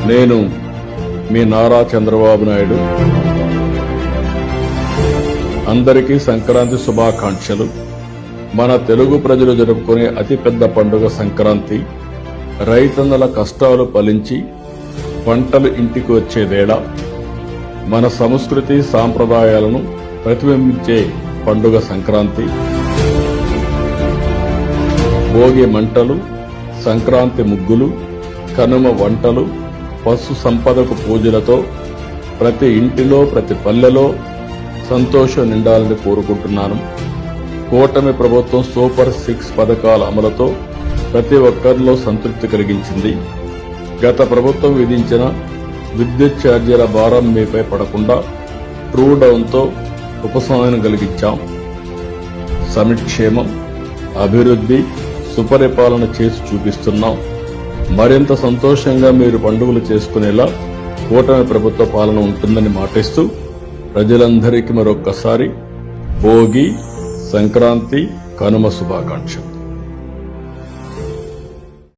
నేను మీ నారా చంద్రబాబు నాయుడు. అందరికీ సంక్రాంతి శుభాకాంక్షలు. మన తెలుగు ప్రజలు జరుపుకునే అతిపెద్ద పండుగ సంక్రాంతి. రైతన్నల కష్టాలు ఫలించి పంటలు ఇంటికి వచ్చే వేళ మన సంస్కృతి సాంప్రదాయాలను ప్రతిబింబించే పండుగ సంక్రాంతి. భోగి మంటలు, సంక్రాంతి ముగ్గులు, కనుమ వంటలు, పశు సంపదకు పూజలతో ప్రతి ఇంటిలో ప్రతి పల్లెలో సంతోషం నిండాలని కోరుకుంటున్నాను. కూటమి ప్రభుత్వం సూపర్ 6 పథకాల అమలుతో ప్రతి ఒక్కరిలో సంతృప్తి కలిగించింది. గత ప్రభుత్వం విధించిన విద్యుత్ ఛార్జీల భారం మీపై పడకుండా ట్రూ డౌన్తో ఉపశమనం కలిగించాం. సంక్షేమం, అభివృద్ధి, సుపరిపాలన చేసి చూపిస్తున్నాం. మరింత సంతోషంగా మీరు పండుగలు చేసుకునేలా కూటమి ప్రభుత్వ పాలన ఉంటుందని మాటిస్తూ ప్రజలందరికీ మరొక్కసారి భోగి, సంక్రాంతి, కనుమ శుభాకాంక్షలు.